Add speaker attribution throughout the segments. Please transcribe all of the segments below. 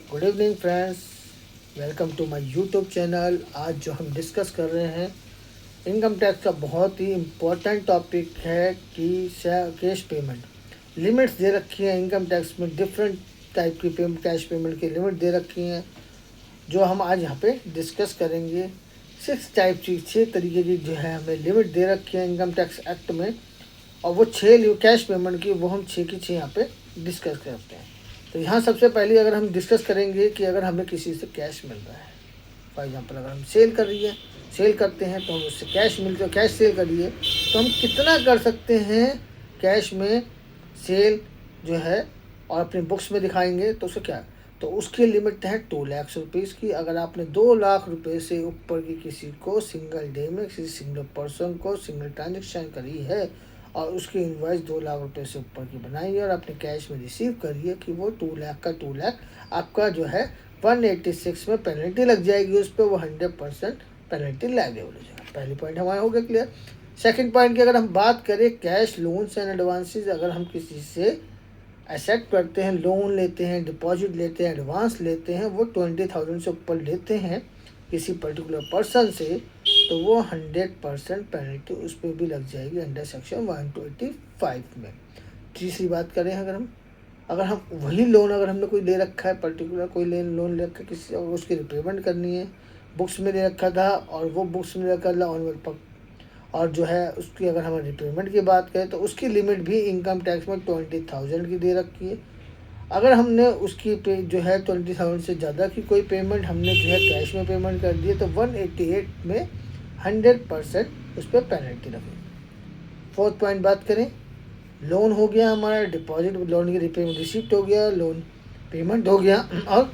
Speaker 1: Good evening friends, welcome to my YouTube channel. आज जो हम डिस्कस कर रहे हैं इनकम टैक्स का बहुत ही इम्पोर्टेंट टॉपिक है कि कैश पेमेंट लिमिट्स दे रखी है। इनकम टैक्स में डिफरेंट टाइप की पेमेंट, कैश पेमेंट की लिमिट दे रखी हैं जो हम आज यहाँ पे डिस्कस करेंगे। 6 तरीके की जो है हमें लिमिट दे रखी है इनकम टैक्स एक्ट में, और वो 6 कैश पेमेंट की वो हम 6 यहाँ पे डिस्कस करते हैं। तो यहाँ सबसे पहले अगर हम डिस्कस करेंगे कि अगर हमें किसी से कैश मिल रहा है, फॉर एग्जांपल अगर हम सेल करते हैं तो हम उससे कैश मिलते है, कैश सेल करिए तो हम कितना कर सकते हैं कैश में सेल जो है, और अपने बुक्स में दिखाएंगे तो उससे क्या, तो उसकी लिमिट है 2 लाख रुपीज़ की। अगर आपने 2 लाख रुपए से ऊपर की किसी को सिंगल डे में किसी सिंगल पर्सन को सिंगल ट्रांजेक्शन करी है और उसकी इनवॉइस 2 लाख रुपए से ऊपर की बनाई है और आपने कैश में रिसीव करी है कि वो 2 लाख का 2 लाख आपका जो है 186 में पेनल्टी लग जाएगी, उस पर वो 100% पेनल्टी लाइएबल हो जाएगा। पहली पॉइंट हमारा हो गया क्लियर। सेकंड पॉइंट की अगर हम बात करें, कैश लोन्स एंड एडवांसेस, अगर हम किसी से एक्सेप्ट करते हैं, लोन लेते हैं, डिपॉजिट लेते हैं, एडवांस लेते हैं, वो 20,000 से ऊपर लेते हैं किसी पर्टिकुलर पर्सन से, तो वो 100% पेनल्टी उस पर भी लग जाएगी अंडर सेक्शन 125 में। तीसरी बात करें, अगर हम वही लोन अगर हमने कोई ले रखा है, पर्टिकुलर कोई लोन ले रखा है किसी और उसकी रिपेमेंट करनी है, बुक्स में ले रखा था और वो बुक्स में रखा था ऑन और जो है उसकी अगर हम रिपेमेंट की बात करें तो उसकी लिमिट भी इनकम टैक्स में 20,000 की दे रखी है। अगर हमने उसकी पे जो है 20,000 से ज़्यादा की कोई पेमेंट हमने जो है कैश में पेमेंट कर दी है तो 188 में 100% उस पर पेनल्टी लगेगी। फोर्थ पॉइंट बात करें, लोन हो गया हमारा, डिपॉजिट लोन की रिपेमेंट रिसिप्ट हो गया, लोन पेमेंट हो गया और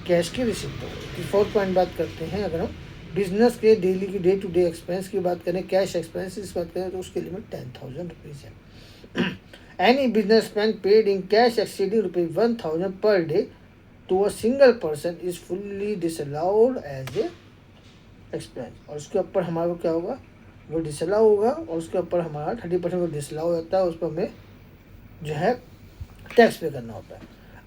Speaker 1: कैश की रिसिप्ट हो गई। फोर्थ पॉइंट बात करते हैं, अगर हम बिजनेस के डेली की डे टू डे एक्सपेंस की बात करें, कैश एक्सपेंसेस की बात करें तो उसकी लिमिट 10,000 रुपीज़ है। Any business man paid in cash exceeding ₹1,000 per day to a single person is fully disallowed as a expense. और उसके ऊपर हमारा क्या होगा, वो डिसअलाउ होगा और उसके ऊपर हमारा 30% वो डिसअलाउ होता है, उस पर हमें जो है टैक्स पे करना होता है।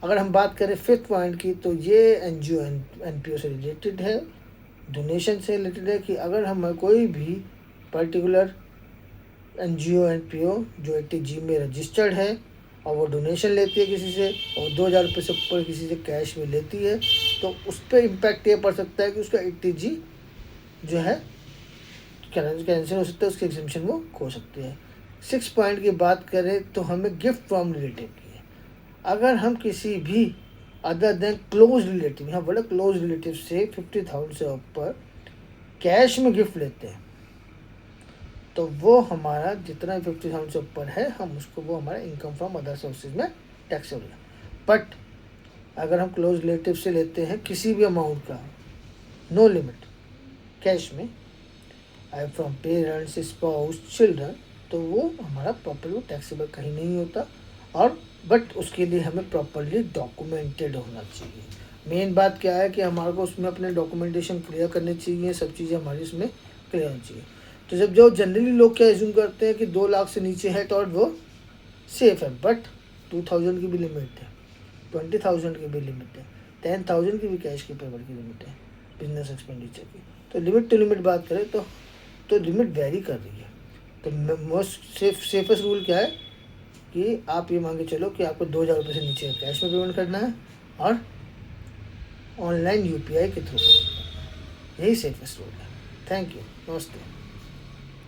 Speaker 1: अगर हम बात करें फिफ्थ पॉइंट की, तो ये NGO NPO से रिलेटेड है, डोनेशन से रिलेटेड है कि अगर हम कोई भी पर्टिकुलर NGO NPO जो ATG में रजिस्टर्ड है और वो डोनेशन लेती है किसी से और 2,000 रुपये से ऊपर किसी से कैश में लेती है, तो उस पर इम्पैक्ट ये पड़ सकता है कि उसका ATG जो है कैंसिल हो सकता है, उसकी एग्जेम्पशन वो खो सकती है। 6 पॉइंट की बात करें तो हमें गिफ्ट फ्रॉम रिलेटिव की है। अगर हम किसी भी अदर देन क्लोज रिलेटिव, यहाँ बड़ा क्लोज रिलेटिव से 50,000 से ऊपर कैश में गिफ्ट लेते हैं तो वो हमारा जितना 50,000 से ऊपर है हम उसको, वो हमारा इनकम फ्रॉम अदर सोर्सेज में टैक्स हो गया। बट अगर हम क्लोज रिलेटिव से लेते हैं किसी भी अमाउंट का, नो लिमिट कैश में, आई फ्रॉम पेरेंट्स, स्पाउस, चिल्ड्रन, तो वो हमारा प्रॉपरली टैक्सेबल कहीं नहीं होता। और बट उसके लिए हमें प्रॉपरली डॉक्यूमेंटेड होना चाहिए। मेन बात क्या है कि हमारे को उसमें अपने डॉक्यूमेंटेशन क्लियर करने चाहिए, सब चीज़ें हमारी उसमें क्लियर होनी चाहिए। तो जब जो जनरली लोग क्या एज्यूम करते हैं कि 2 लाख से नीचे है तो और वो सेफ है, बट 2,000 की भी लिमिट है, 20,000 की भी लिमिट है, 10,000 की भी कैश की पेमेंट की लिमिट है बिजनेस एक्सपेंडिचर की। तो लिमिट टू लिमिट बात करें तो लिमिट वेरी कर रही है। तो मोस्ट सेफेस्ट रूल क्या है कि आप ये मान के चलो कि आपको 2,000 रुपये से नीचे कैश में पेमेंट करना है और ऑनलाइन UPI के थ्रू, यही सेफेस्ट रूल है। थैंक यू, नमस्ते।